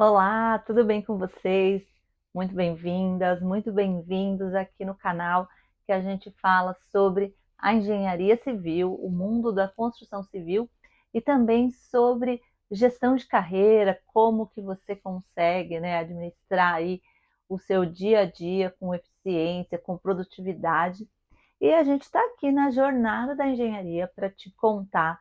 Olá, tudo bem com vocês? Muito bem-vindas, muito bem-vindos aqui no canal que a gente fala sobre a engenharia civil, o mundo da construção civil e também sobre gestão de carreira, como que você consegue, administrar aí o seu dia a dia com eficiência, com produtividade. E a gente está aqui na jornada da engenharia para te contar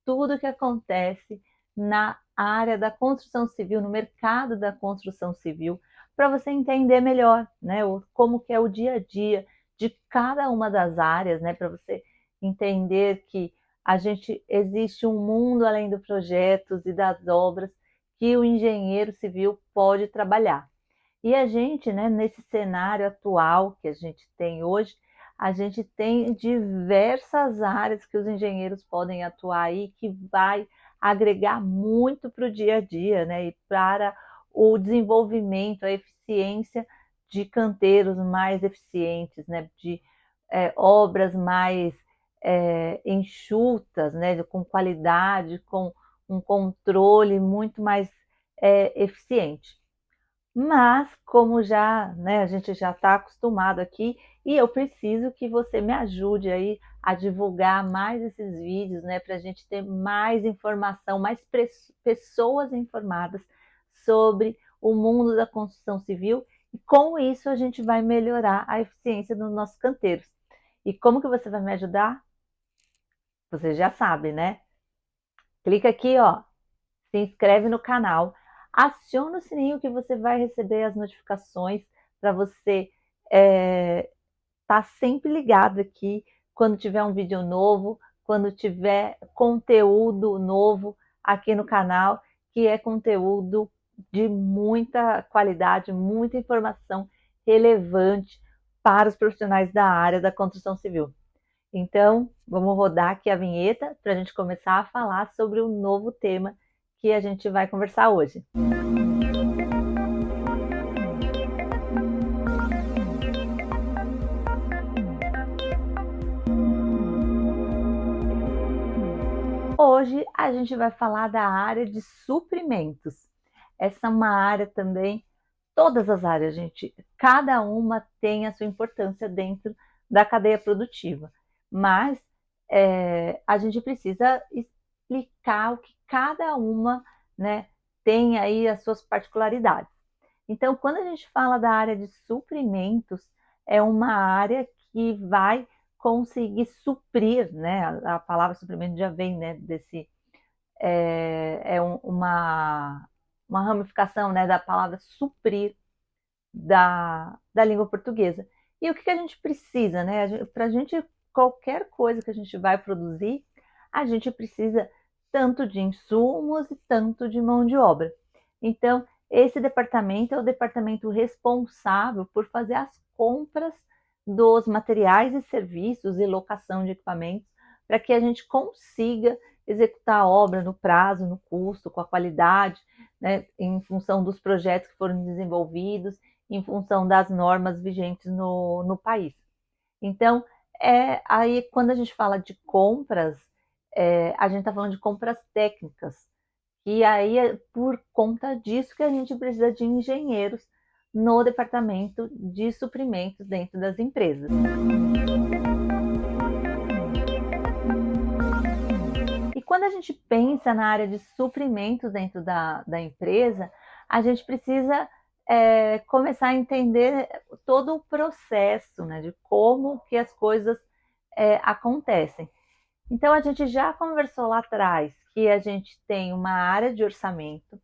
tudo o que acontece na área da construção civil, no mercado da construção civil, para você entender melhor, né, como que é o dia a dia de cada uma das áreas, né, para você entender que a gente existe um mundo além dos projetos e das obras que o engenheiro civil pode trabalhar. E a gente, né, nesse cenário atual que a gente tem hoje, a gente tem diversas áreas que os engenheiros podem atuar aí, que vai agregar muito para o dia a dia, né, e para o desenvolvimento, a eficiência de canteiros mais eficientes, né, de obras mais enxutas, né, com qualidade, com um controle muito mais eficiente. Mas, como já, né, a gente já está acostumado aqui, e eu preciso que você me ajude aí a divulgar mais esses vídeos, né, para a gente ter mais informação, mais pessoas informadas sobre o mundo da construção civil, e com isso a gente vai melhorar a eficiência dos nossos canteiros. E como que você vai me ajudar? Você já sabe, né? Clica aqui, ó, se inscreve no canal, aciona o sininho que você vai receber as notificações para você tá sempre ligado aqui quando tiver um vídeo novo, quando tiver conteúdo novo aqui no canal, que é conteúdo de muita qualidade, muita informação relevante para os profissionais da área da construção civil. Então, vamos rodar aqui a vinheta para a gente começar a falar sobre o novo tema que a gente vai conversar hoje. Hoje a gente vai falar da área de suprimentos. Essa é uma área também, todas as áreas, gente, cada uma tem a sua importância dentro da cadeia produtiva, mas a gente precisa explicar o que cada uma, né, tem aí as suas particularidades. Então, quando a gente fala da área de suprimentos, é uma área que vai conseguir suprir, né? A palavra suprimento já vem, né, desse uma ramificação, né, da palavra suprir da língua portuguesa. E o que a gente precisa, né? Para a gente, qualquer coisa que a gente vai produzir, a gente precisa tanto de insumos e tanto de mão de obra. Então, esse departamento é o departamento responsável por fazer as compras dos materiais e serviços e locação de equipamentos para que a gente consiga executar a obra no prazo, no custo, com a qualidade, né, em função dos projetos que foram desenvolvidos, em função das normas vigentes no país. Então, aí quando a gente fala de compras, a gente está falando de compras técnicas, e aí é por conta disso que a gente precisa de engenheiros no departamento de suprimentos dentro das empresas. E quando a gente pensa na área de suprimentos dentro da empresa, a gente precisa começar a entender todo o processo, né, de como que as coisas acontecem. Então, a gente já conversou lá atrás que a gente tem uma área de orçamento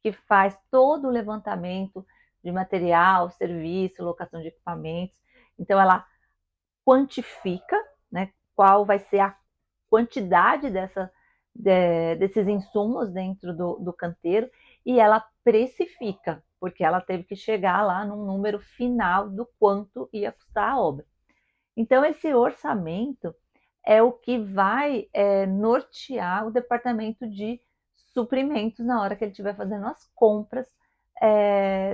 que faz todo o levantamento de material, serviço, locação de equipamentos. Então, ela quantifica, né, qual vai ser a quantidade desses insumos dentro do canteiro, e ela precifica, porque ela teve que chegar lá num número final do quanto ia custar a obra. Então, esse orçamento é o que vai nortear o departamento de suprimentos na hora que ele estiver fazendo as compras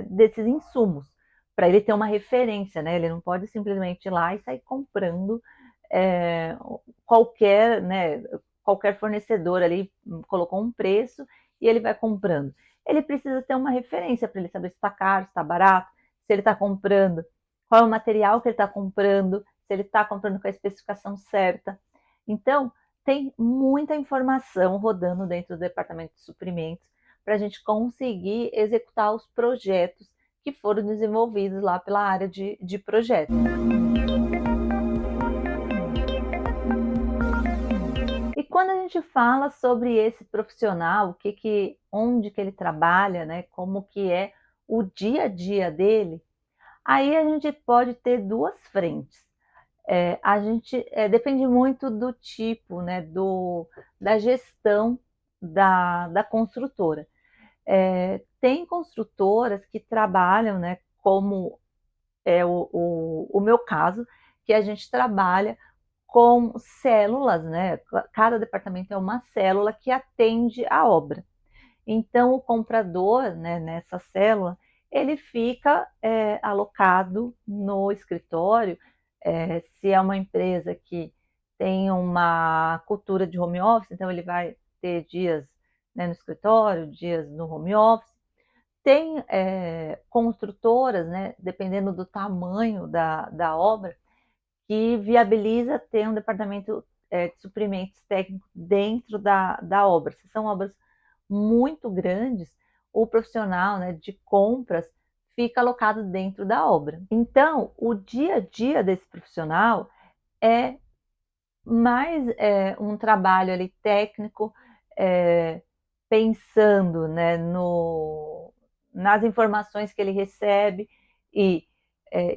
desses insumos, para ele ter uma referência, né? Ele não pode simplesmente ir lá e sair comprando é, qualquer, né, qualquer fornecedor ali colocou um preço e ele vai comprando. ele precisa ter uma referência para ele saber se está caro, se está barato, se ele está comprando, qual é o material que ele está comprando, se ele está comprando com a especificação certa. Então, tem muita informação rodando dentro do departamento de suprimentos para a gente conseguir executar os projetos que foram desenvolvidos lá pela área de projeto. E quando a gente fala sobre esse profissional, onde que ele trabalha, né, como que é o dia a dia dele, aí a gente pode ter duas frentes. Depende muito do tipo, né, da gestão da construtora. Tem construtoras que trabalham, né, como é o meu caso, que a gente trabalha com células, né? Cada departamento é uma célula que atende a obra. Então, o comprador, né, nessa célula, ele fica alocado no escritório. Se é uma empresa que tem uma cultura de home office, então ele vai ter dias, né, no escritório, dias no home office. Tem construtoras, né, dependendo do tamanho da obra, que viabiliza ter um departamento de suprimentos técnicos dentro da obra. Se são obras muito grandes, o profissional, né, de compras fica alocado dentro da obra. Então, o dia a dia desse profissional é mais um trabalho ali técnico, pensando, né, nas informações que ele recebe e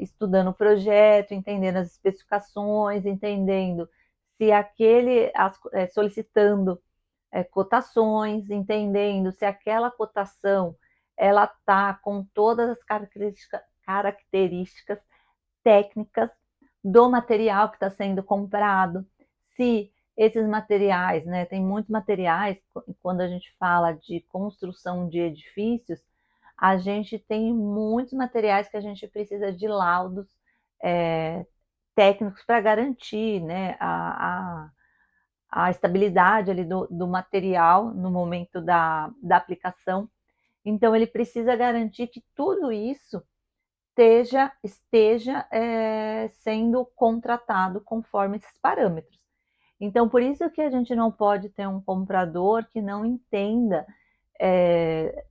estudando o projeto, entendendo as especificações, entendendo se solicitando cotações, entendendo se aquela cotação ela está com todas as características técnicas do material que está sendo comprado, se esses materiais, né, tem muitos materiais, quando a gente fala de construção de edifícios, a gente tem muitos materiais que a gente precisa de laudos técnicos para garantir, né, a estabilidade ali do material no momento da aplicação. Então, ele precisa garantir que tudo isso esteja sendo contratado conforme esses parâmetros. Então, por isso que a gente não pode ter um comprador que não entenda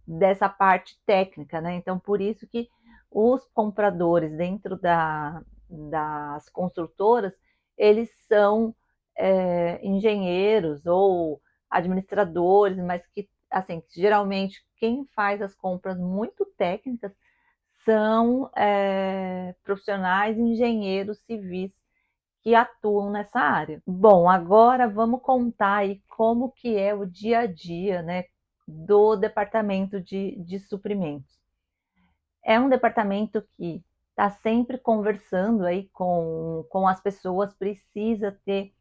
dessa parte técnica, né? Então, por isso que os compradores dentro das construtoras, eles são engenheiros ou administradores, mas que, assim, geralmente quem faz as compras muito técnicas são profissionais, engenheiros civis que atuam nessa área. Bom, agora vamos contar aí como que é o dia a dia, né, do departamento de suprimentos. É um departamento que está sempre conversando aí com as pessoas, precisa ter,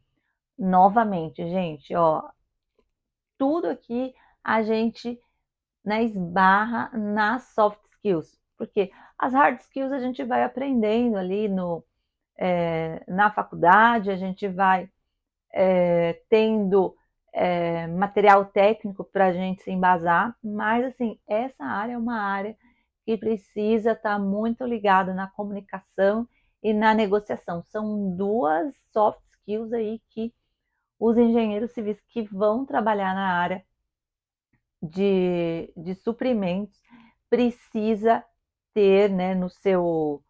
novamente, gente, ó, tudo aqui a gente, né, esbarra nas soft skills, porque as hard skills a gente vai aprendendo ali na faculdade, a gente vai tendo material técnico para a gente se embasar, mas assim, essa área é uma área que precisa estar muito ligada na comunicação e na negociação. São duas soft skills aí que os engenheiros civis que vão trabalhar na área de suprimentos precisa ter, né, no seu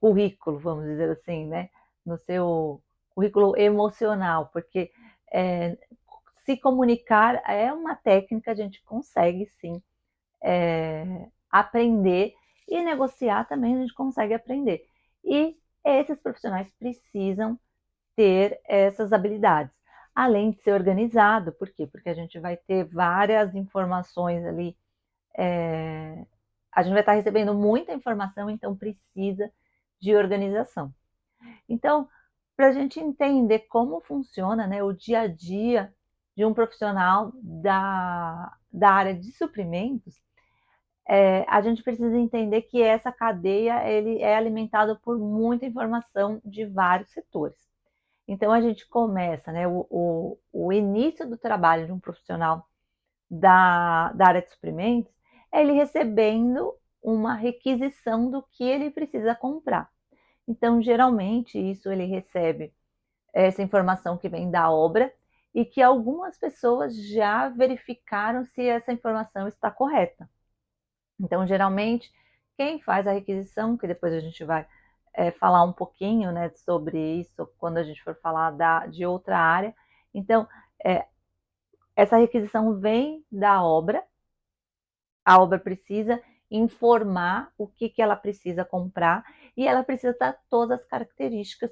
currículo, vamos dizer assim, né, no seu currículo emocional, porque é, se comunicar é uma técnica, a gente consegue sim aprender, e negociar também a gente consegue aprender. E esses profissionais precisam ter essas habilidades, além de ser organizado. Por quê? Porque a gente vai ter várias informações ali, a gente vai estar recebendo muita informação, então precisa de organização. Então, para a gente entender como funciona, né, o dia a dia de um profissional da área de suprimentos, a gente precisa entender que essa cadeia ele é alimentada por muita informação de vários setores. Então, a gente começa, né, o início do trabalho de um profissional da área de suprimentos é ele recebendo uma requisição do que ele precisa comprar. Então, geralmente, isso ele recebe essa informação que vem da obra e que algumas pessoas já verificaram se essa informação está correta. Então, geralmente, quem faz a requisição, que depois a gente vai falar um pouquinho, né, sobre isso quando a gente for falar de outra área. Então, essa requisição vem da obra, a obra precisa informar o que ela precisa comprar e ela precisa dar todas as características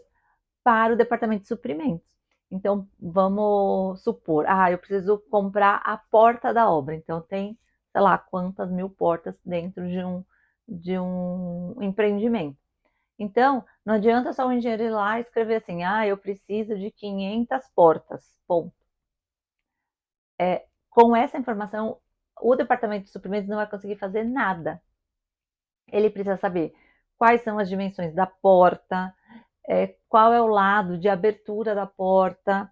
para o departamento de suprimentos. Então, vamos supor, eu preciso comprar a porta da obra. Então, tem, sei lá, quantas mil portas dentro de um empreendimento. Então, não adianta só o engenheiro ir lá e escrever assim, eu preciso de 500 portas, ponto. Com essa informação, o departamento de suprimentos não vai conseguir fazer nada. Ele precisa saber quais são as dimensões da porta, qual é o lado de abertura da porta,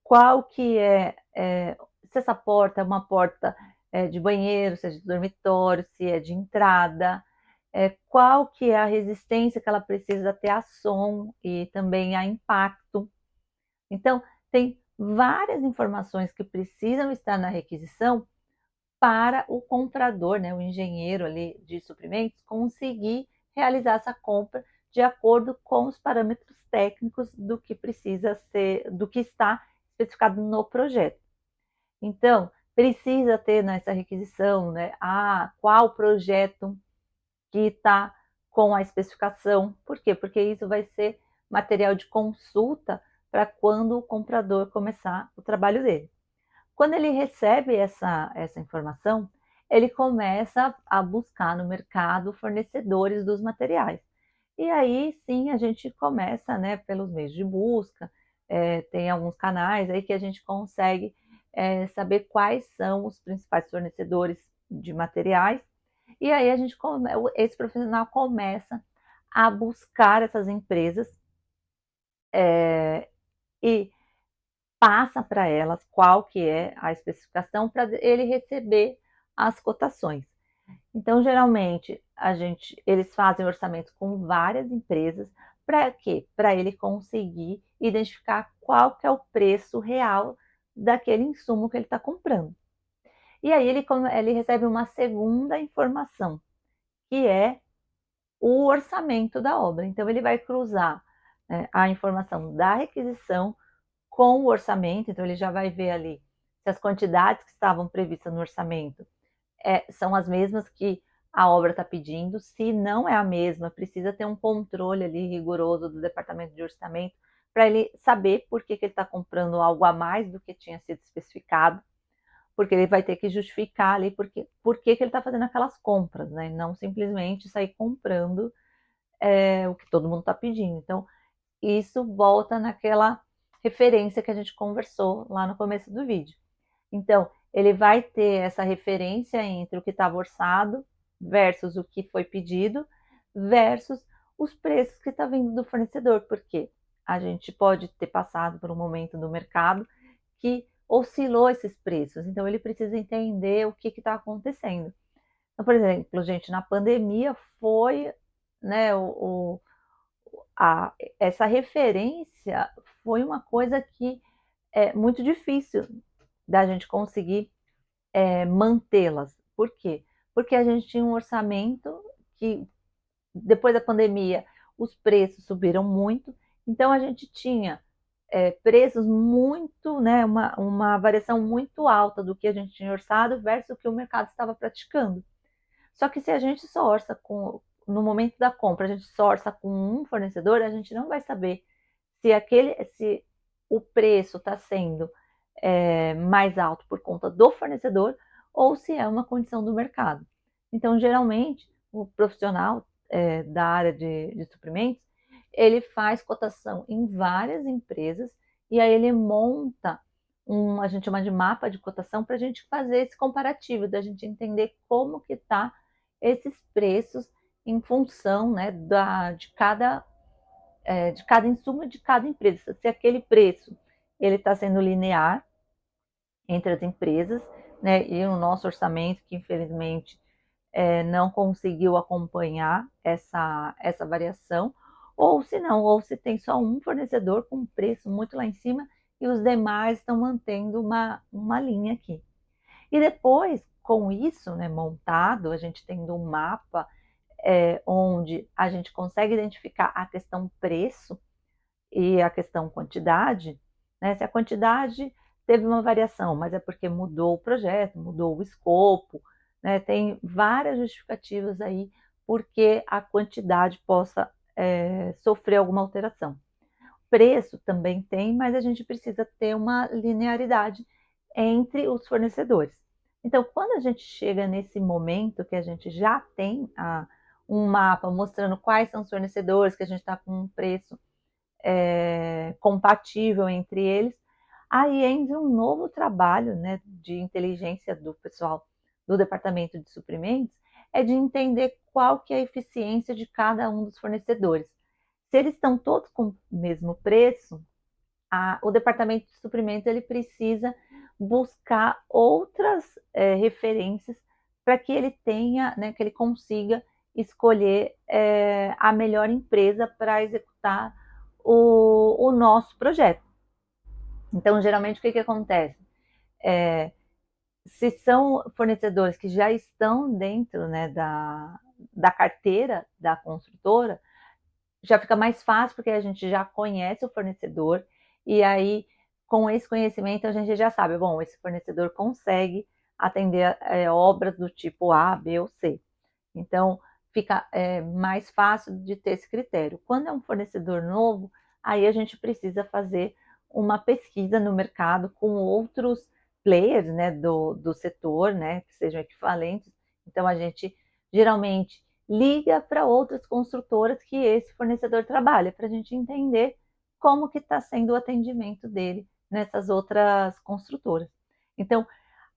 qual que se essa porta é uma porta de banheiro, se é de dormitório, se é de entrada, qual que é a resistência que ela precisa ter a som e também a impacto. Então, tem várias informações que precisam estar na requisição para o comprador, né, o engenheiro ali de suprimentos, conseguir realizar essa compra de acordo com os parâmetros técnicos do que precisa ser, do que está especificado no projeto. Então, precisa ter nessa requisição, né, qual projeto que está com a especificação. Por quê? Porque isso vai ser material de consulta para quando o comprador começar o trabalho dele. Quando ele recebe essa informação, ele começa a buscar no mercado fornecedores dos materiais. E aí sim a gente começa, né, pelos meios de busca, tem alguns canais aí que a gente consegue saber quais são os principais fornecedores de materiais. E aí esse profissional começa a buscar essas empresas e passa para elas qual que é a especificação para ele receber as cotações. Então, geralmente, eles fazem orçamento com várias empresas. Para quê? Para ele conseguir identificar qual que é o preço real daquele insumo que ele está comprando. E aí ele recebe uma segunda informação, que é o orçamento da obra. Então, ele vai cruzar, né, a informação da requisição com o orçamento. Então, ele já vai ver ali se as quantidades que estavam previstas no orçamento são as mesmas que a obra está pedindo. Se não é a mesma, precisa ter um controle ali rigoroso do departamento de orçamento para ele saber por que ele está comprando algo a mais do que tinha sido especificado, porque ele vai ter que justificar ali por que ele está fazendo aquelas compras, né? Não simplesmente sair comprando o que todo mundo está pedindo. Então, isso volta naquela referência que a gente conversou lá no começo do vídeo. Então, ele vai ter essa referência entre o que estava orçado versus o que foi pedido versus os preços que está vindo do fornecedor, porque a gente pode ter passado por um momento do mercado que oscilou esses preços. Então, ele precisa entender o que está acontecendo. Então, por exemplo, gente, na pandemia foi, né, essa referência foi uma coisa que é muito difícil da gente conseguir mantê-las. Por quê? Porque a gente tinha um orçamento que, depois da pandemia, os preços subiram muito, então a gente tinha preços muito, né, uma variação muito alta do que a gente tinha orçado versus o que o mercado estava praticando. Só que se a gente só orça no momento da compra, a gente só orça com um fornecedor, a gente não vai saber se o preço está sendo mais alto por conta do fornecedor ou se é uma condição do mercado. Então, geralmente, o profissional da área de suprimentos, ele faz cotação em várias empresas e aí ele monta a gente chama de mapa de cotação para a gente fazer esse comparativo, da gente entender como que está esses preços em função, né, de cada insumo de cada empresa. Se aquele preço ele está sendo linear entre as empresas, né, e o nosso orçamento, que infelizmente não conseguiu acompanhar essa variação, ou se não, ou se tem só um fornecedor com preço muito lá em cima e os demais estão mantendo uma linha aqui. E depois, com isso, né, montado, a gente tendo um mapa onde a gente consegue identificar a questão preço e a questão quantidade, né? Se a quantidade teve uma variação, mas é porque mudou o projeto, mudou o escopo, né? Tem várias justificativas aí porque a quantidade possa sofrer alguma alteração. Preço também tem, mas a gente precisa ter uma linearidade entre os fornecedores. Então, quando a gente chega nesse momento que a gente já tem um mapa mostrando quais são os fornecedores, que a gente está com um preço compatível entre eles, aí entra um novo trabalho, né, de inteligência do pessoal do departamento de suprimentos, é de entender qual que é a eficiência de cada um dos fornecedores. Se eles estão todos com o mesmo preço, o departamento de suprimentos ele precisa buscar outras referências para que ele tenha, né, que ele consiga escolher a melhor empresa para executar o nosso projeto. Então, geralmente, o que acontece? Se são fornecedores que já estão dentro, né, da carteira da construtora, já fica mais fácil porque a gente já conhece o fornecedor e aí com esse conhecimento a gente já sabe, bom, esse fornecedor consegue atender obras do tipo A, B ou C. Então fica mais fácil de ter esse critério. Quando é um fornecedor novo, aí a gente precisa fazer uma pesquisa no mercado com outros players, né, do setor, né, que sejam equivalentes. Então a gente geralmente liga para outras construtoras que esse fornecedor trabalha, para a gente entender como que está sendo o atendimento dele nessas outras construtoras. Então,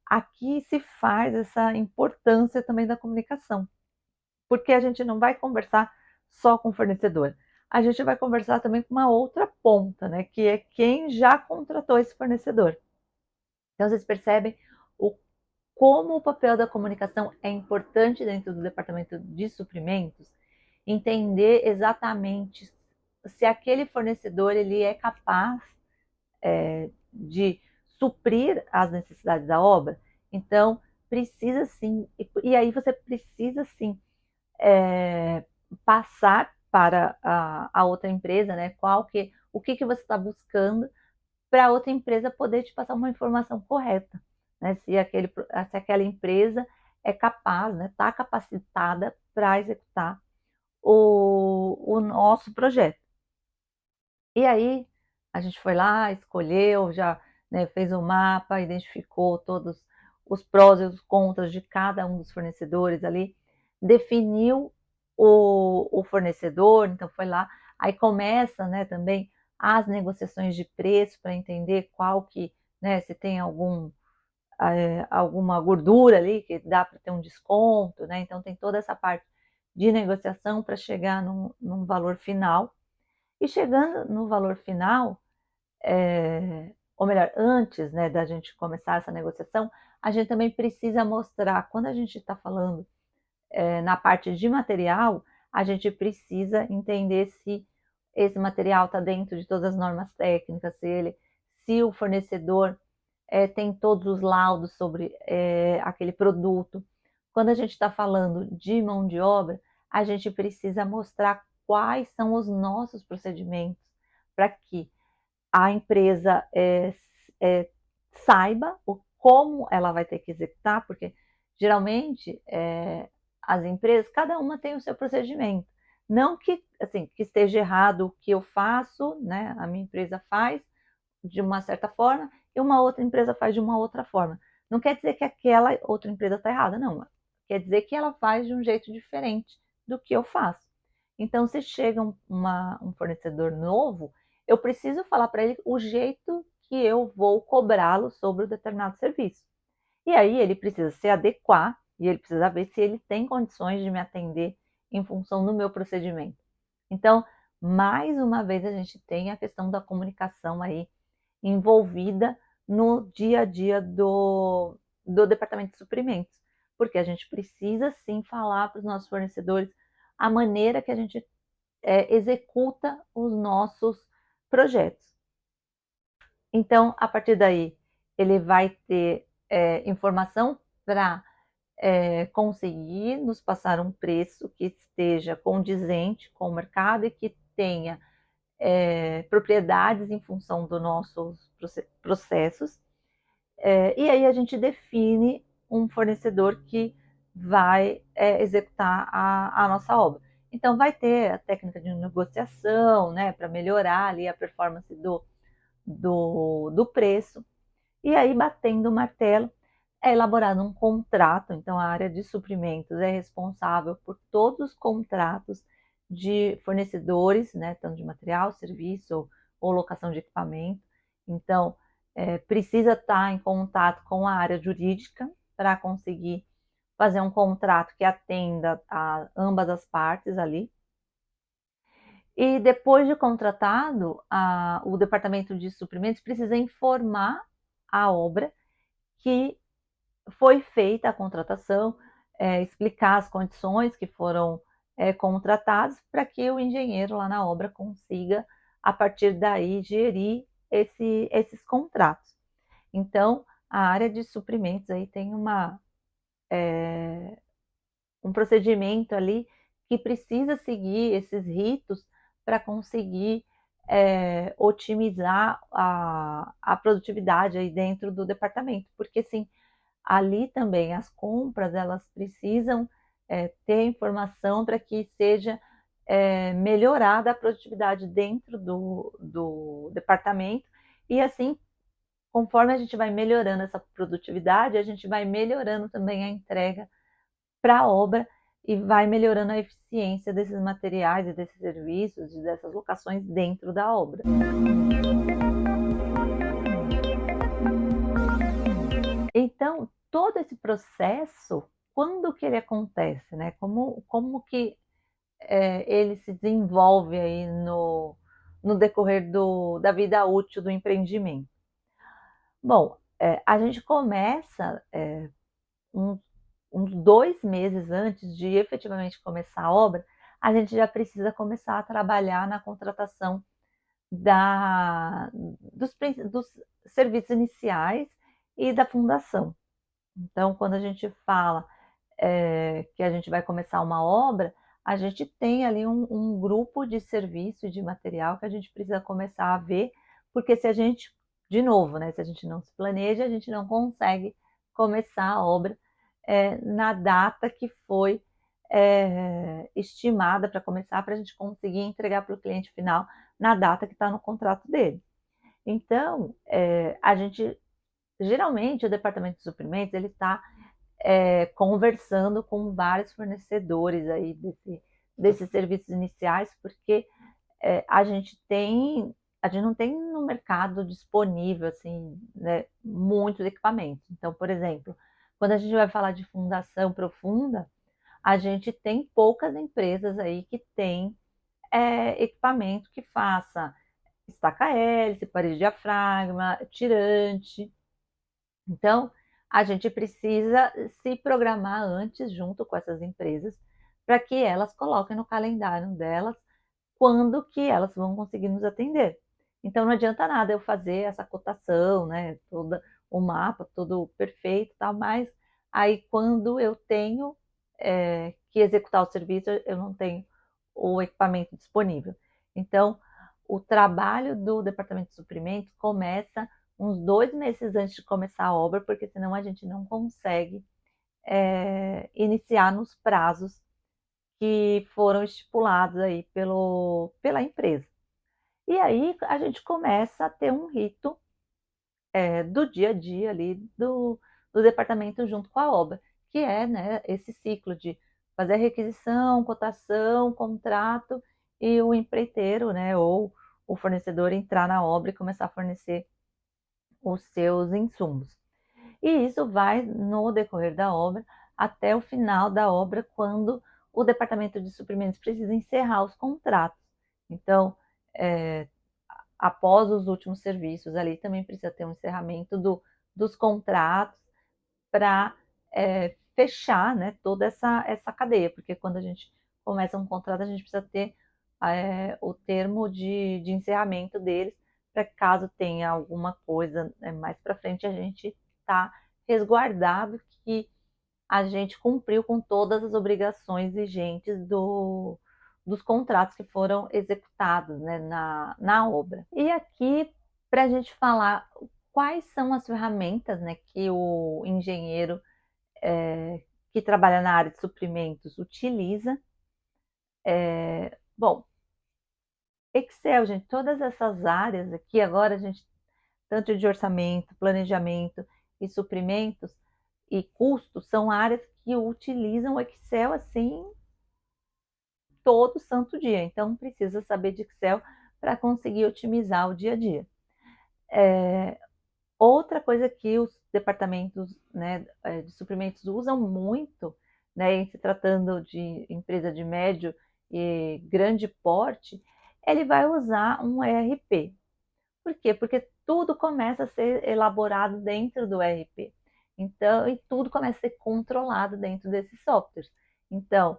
aqui se faz essa importância também da comunicação, porque a gente não vai conversar só com o fornecedor, a gente vai conversar também com uma outra ponta, né, que é quem já contratou esse fornecedor. Então, vocês percebem como o papel da comunicação é importante dentro do departamento de suprimentos, entender exatamente se aquele fornecedor ele é capaz de suprir as necessidades da obra. Então, precisa sim, e aí você precisa sim passar para a outra empresa, né? O que você está buscando para a outra empresa poder te passar uma informação correta, né? Se aquela empresa é capaz, né? Está capacitada para executar o nosso projeto. E aí a gente foi lá, escolheu, já, né, fez o mapa, identificou todos os prós e os contras de cada um dos fornecedores ali, definiu o fornecedor, então foi lá, aí começa, né, também as negociações de preço para entender qual que, né, se tem alguma gordura ali que dá para ter um desconto, né? Então tem toda essa parte de negociação para chegar num valor final. E chegando no valor final, ou melhor, antes, né, da gente começar essa negociação, a gente também precisa mostrar, quando a gente está falando na parte de material, a gente precisa entender se esse material está dentro de todas as normas técnicas, se o fornecedor tem todos os laudos sobre aquele produto. Quando a gente está falando de mão de obra, a gente precisa mostrar quais são os nossos procedimentos para que a empresa saiba como ela vai ter que executar, porque geralmente as empresas, cada uma tem o seu procedimento. Não que, assim, que esteja errado o que eu faço, né? A minha empresa faz de uma certa forma e uma outra empresa faz de uma outra forma. Não quer dizer que aquela outra empresa está errada, não. Quer dizer que ela faz de um jeito diferente do que eu faço. Então, se chega um fornecedor novo, eu preciso falar para ele o jeito que eu vou cobrá-lo sobre o determinado serviço. E aí ele precisa se adequar e ele precisa ver se ele tem condições de me atender em função do meu procedimento. Então, mais uma vez a gente tem a questão da comunicação aí envolvida no dia a dia do departamento de suprimentos, porque a gente precisa sim falar para os nossos fornecedores a maneira que a gente executa os nossos projetos. Então, a partir daí, ele vai ter informação para conseguir nos passar um preço que esteja condizente com o mercado e que tenha propriedades em função dos nossos processos. E aí a gente define um fornecedor que vai executar a nossa obra. Então, vai ter a técnica de negociação, né, para melhorar ali a performance do preço. E aí, batendo o martelo, é elaborado um contrato. Então, a área de suprimentos é responsável por todos os contratos de fornecedores, né, tanto de material, serviço ou locação de equipamento. Então, precisa estar em contato com a área jurídica para conseguir fazer um contrato que atenda a ambas as partes ali. E depois de contratado, o departamento de suprimentos precisa informar a obra que foi feita a contratação, explicar as condições que foram contratadas para que o engenheiro lá na obra consiga, a partir daí, gerir esses contratos. Então, a área de suprimentos aí tem um procedimento ali que precisa seguir esses ritos para conseguir otimizar a produtividade aí dentro do departamento, porque sim, ali também as compras elas precisam ter informação para que seja melhorada a produtividade dentro do departamento, e assim, conforme a gente vai melhorando essa produtividade, a gente vai melhorando também a entrega para a obra e vai melhorando a eficiência desses materiais e desses serviços e dessas locações dentro da obra. Então, todo esse processo, quando que ele acontece, né? Como que ele se desenvolve aí no decorrer da vida útil do empreendimento? Bom, a gente começa uns, uns 2 meses antes de efetivamente começar a obra, a gente já precisa começar a trabalhar na contratação dos serviços iniciais e da fundação. Então, quando a gente fala que a gente vai começar uma obra, a gente tem ali um grupo de serviço e de material que a gente precisa começar a ver, porque se a gente, de novo, né, se a gente não se planeja, a gente não consegue começar a obra na data que foi estimada para começar, para a gente conseguir entregar para o cliente final na data que está no contrato dele. Então, a gente, geralmente, o departamento de suprimentos, ele está conversando com vários fornecedores aí desses serviços iniciais, porque a gente não tem no mercado disponível assim, né, muitos equipamentos. Então, por exemplo, quando a gente vai falar de fundação profunda, a gente tem poucas empresas aí que têm equipamento que faça estaca-hélice, parede de diafragma, tirante. Então, a gente precisa se programar antes junto com essas empresas para que elas coloquem no calendário delas quando que elas vão conseguir nos atender. Então, não adianta nada eu fazer essa cotação, né, todo o mapa, todo perfeito, tal, mas aí quando eu tenho que executar o serviço, eu não tenho o equipamento disponível. Então, o trabalho do departamento de suprimentos começa uns 2 meses antes de começar a obra, porque senão a gente não consegue iniciar nos prazos que foram estipulados aí pela empresa. E aí a gente começa a ter um rito do dia a dia ali do departamento junto com a obra, que é, né, esse ciclo de fazer a requisição, cotação, contrato e o empreiteiro, né, ou o fornecedor entrar na obra e começar a fornecer os seus insumos. E isso vai no decorrer da obra até o final da obra, quando o departamento de suprimentos precisa encerrar os contratos. Então, após os últimos serviços ali, também precisa ter um encerramento dos contratos para fechar, né, toda essa cadeia, porque quando a gente começa um contrato, a gente precisa ter o termo de encerramento deles, para que caso tenha alguma coisa mais para frente, a gente está resguardado que a gente cumpriu com todas as obrigações vigentes dos contratos que foram executados, né, na obra. E aqui, para a gente falar quais são as ferramentas, né, que o engenheiro que trabalha na área de suprimentos utiliza. Bom, Excel, gente, todas essas áreas aqui, agora a gente, tanto de orçamento, planejamento e suprimentos e custos, são áreas que utilizam o Excel assim todo santo dia. Então, precisa saber de Excel para conseguir otimizar o dia a dia. Outra coisa que os departamentos, né, de suprimentos usam muito, né, em se tratando de empresa de médio e grande porte, ele vai usar um ERP. Por quê? Porque tudo começa a ser elaborado dentro do ERP. Então, e tudo começa a ser controlado dentro desses softwares. Então,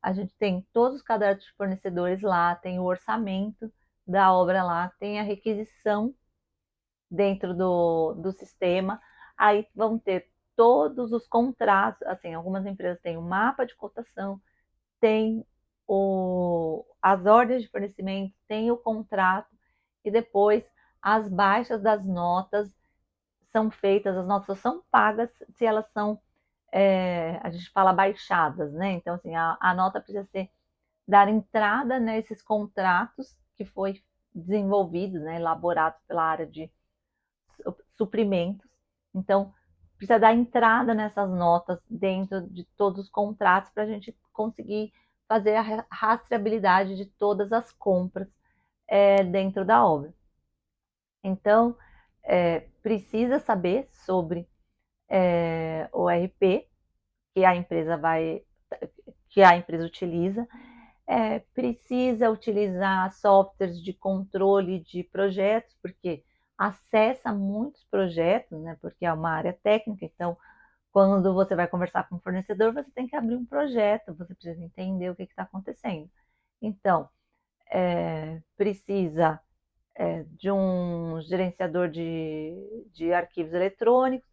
a gente tem todos os cadastros de fornecedores lá, tem o orçamento da obra lá, tem a requisição dentro do sistema. Aí vão ter todos os contratos, assim, algumas empresas têm o mapa de cotação, tem as ordens de fornecimento, tem o contrato, e depois as baixas das notas são feitas, as notas são pagas se elas são, a gente fala baixadas, né? Então, assim, a nota precisa dar entrada nesses contratos que foi desenvolvido, né, elaborado pela área de suprimentos. Então, precisa dar entrada nessas notas dentro de todos os contratos para a gente conseguir fazer a rastreabilidade de todas as compras dentro da obra. Então, precisa saber sobre o ERP que a empresa utiliza, precisa utilizar softwares de controle de projetos, porque acessa muitos projetos, né? Porque é uma área técnica, então quando você vai conversar com o fornecedor, você tem que abrir um projeto, você precisa entender o que está acontecendo. Então, precisa de um gerenciador de arquivos eletrônicos,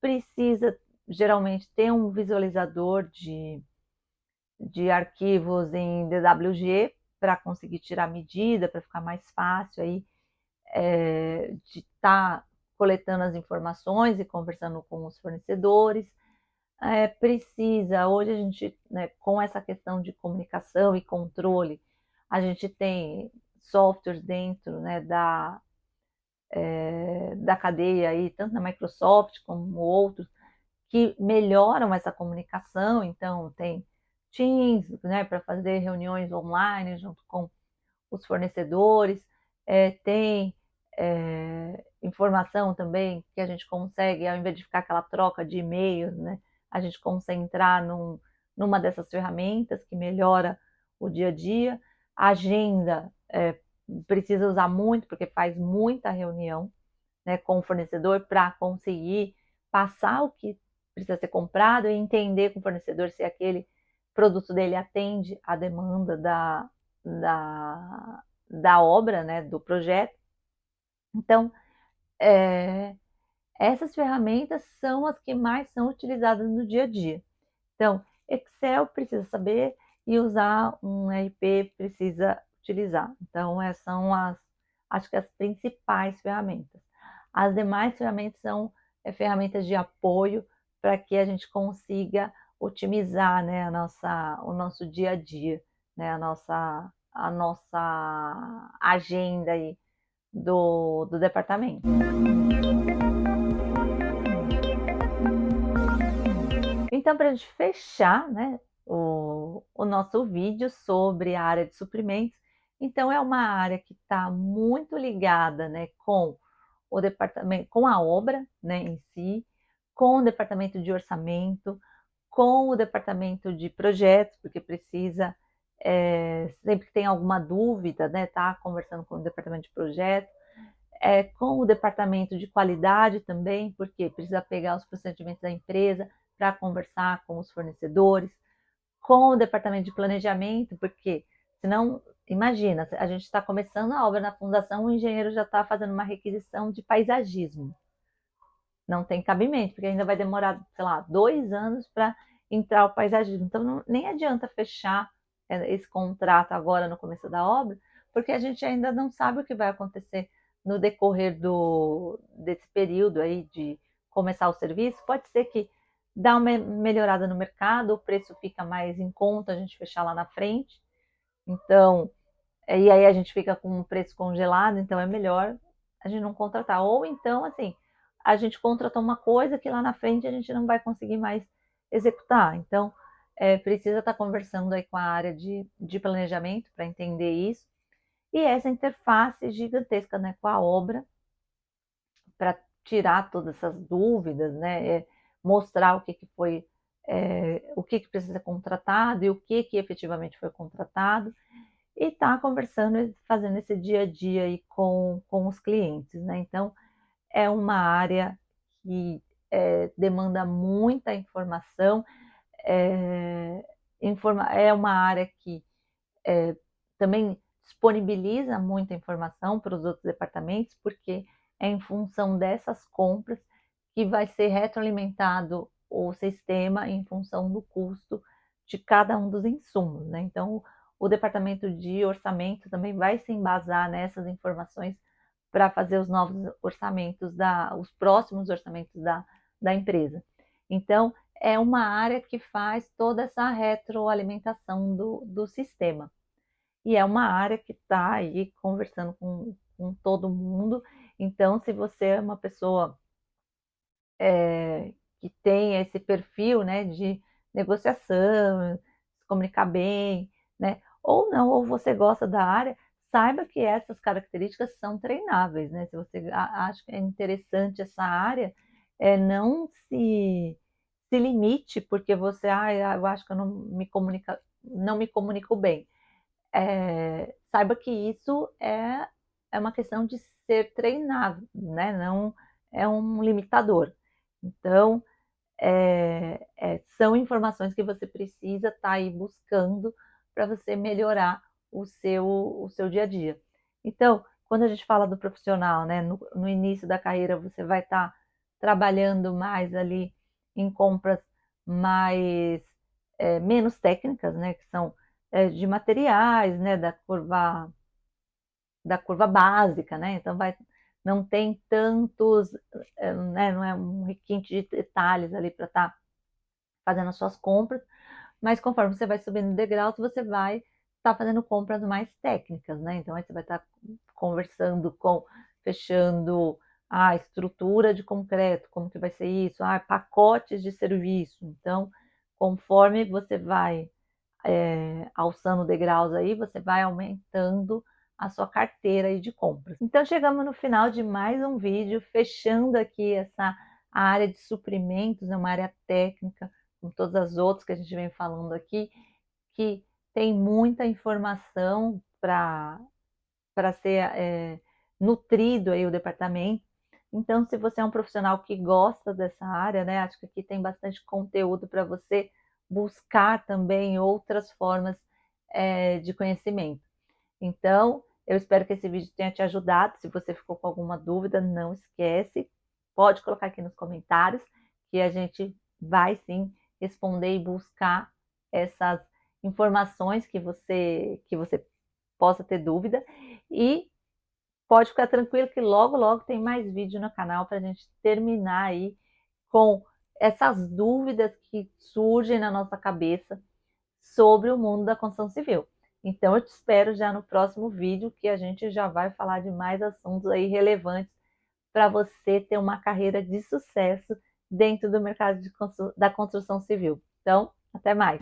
precisa geralmente ter um visualizador de arquivos em DWG para conseguir tirar medida, para ficar mais fácil aí de estar coletando as informações e conversando com os fornecedores. Hoje a gente, né, com essa questão de comunicação e controle, a gente tem softwares dentro, né, da cadeia aí, tanto da Microsoft como outros, que melhoram essa comunicação. Então, tem Teams, né, para fazer reuniões online junto com os fornecedores, tem informação também que a gente consegue, ao invés de ficar aquela troca de e-mails, né, a gente consegue entrar numa dessas ferramentas que melhora o dia a dia. A agenda precisa usar muito, porque faz muita reunião, né, com o fornecedor para conseguir passar o que precisa ser comprado e entender com o fornecedor se aquele produto dele atende à demanda da obra, né, do projeto. Então, essas ferramentas são as que mais são utilizadas no dia a dia. Então, Excel precisa saber e usar um ERP precisa utilizar. Então, essas são acho que as principais ferramentas. As demais ferramentas são ferramentas de apoio para que a gente consiga otimizar, né, o nosso dia a dia, né, a nossa agenda aí do departamento. Então, para a gente fechar, né, o nosso vídeo sobre a área de suprimentos, então é uma área que está muito ligada, né, com o departamento, com a obra, né, em si, com o departamento de orçamento, com o departamento de projetos, porque precisa, sempre que tem alguma dúvida, né, tá conversando com o departamento de projetos, com o departamento de qualidade também, porque precisa pegar os procedimentos da empresa para conversar com os fornecedores, com o departamento de planejamento, porque senão, imagina, a gente está começando a obra na fundação, o engenheiro já está fazendo uma requisição de paisagismo. Não tem cabimento, porque ainda vai demorar, sei lá, 2 anos para entrar o paisagismo. Então, nem adianta fechar esse contrato agora no começo da obra, porque a gente ainda não sabe o que vai acontecer no decorrer desse período aí de começar o serviço. Pode ser que dá uma melhorada no mercado, o preço fica mais em conta, a gente fechar lá na frente. Então, e aí a gente fica com o preço congelado, então é melhor a gente não contratar. Ou então, assim, a gente contratou uma coisa que lá na frente a gente não vai conseguir mais executar. Então, precisa estar conversando aí com a área de planejamento para entender isso. E essa interface gigantesca, né, com a obra, para tirar todas essas dúvidas, né, mostrar o que foi, o que precisa ser contratado e o que efetivamente foi contratado, e estar conversando, fazendo esse dia a dia aí com os clientes, né? Então, é uma área que demanda muita informação, é, é uma área que também disponibiliza muita informação para os outros departamentos, porque é em função dessas compras que vai ser retroalimentado o sistema em função do custo de cada um dos insumos, né? Então, o departamento de orçamento também vai se embasar nessas informações para fazer os novos orçamentos, os próximos orçamentos da empresa. Então, é uma área que faz toda essa retroalimentação do sistema. E é uma área que está aí conversando com todo mundo. Então, se você é uma pessoa que tem esse perfil, né, de negociação, se comunicar bem, né, ou não, ou você gosta da área, saiba que essas características são treináveis, né? Se você acha que é interessante essa área, não se limite porque você, eu acho que eu não me comunico bem. Saiba que isso é uma questão de ser treinado, né? Não é um limitador. Então, são informações que você precisa estar aí buscando para você melhorar o seu dia a dia. Então, quando a gente fala do profissional, né, no início da carreira, você vai estar trabalhando mais ali em compras mais menos técnicas, né, que são de materiais, né, da curva básica, né? Então não tem tantos, né, não é um requinte de detalhes ali para estar fazendo as suas compras, mas conforme você vai subindo degraus, você vai estar fazendo compras mais técnicas, né? Então aí você vai estar conversando fechando a estrutura de concreto, como que vai ser isso, pacotes de serviço. Então, conforme você vai alçando degraus aí, você vai aumentando a sua carteira aí de compras. Então chegamos no final de mais um vídeo, fechando aqui essa área de suprimentos, é uma área técnica, com todas as outras que a gente vem falando aqui, que tem muita informação para ser nutrido aí o departamento. Então, se você é um profissional que gosta dessa área, né, acho que aqui tem bastante conteúdo para você buscar também outras formas de conhecimento. Então, eu espero que esse vídeo tenha te ajudado. Se você ficou com alguma dúvida, não esquece, pode colocar aqui nos comentários, que a gente vai sim responder e buscar essas informações que você possa ter dúvida. E pode ficar tranquilo que logo, logo tem mais vídeo no canal para a gente terminar aí com essas dúvidas que surgem na nossa cabeça sobre o mundo da construção civil. Então eu te espero já no próximo vídeo, que a gente já vai falar de mais assuntos aí relevantes para você ter uma carreira de sucesso dentro do mercado da construção civil. Então, até mais!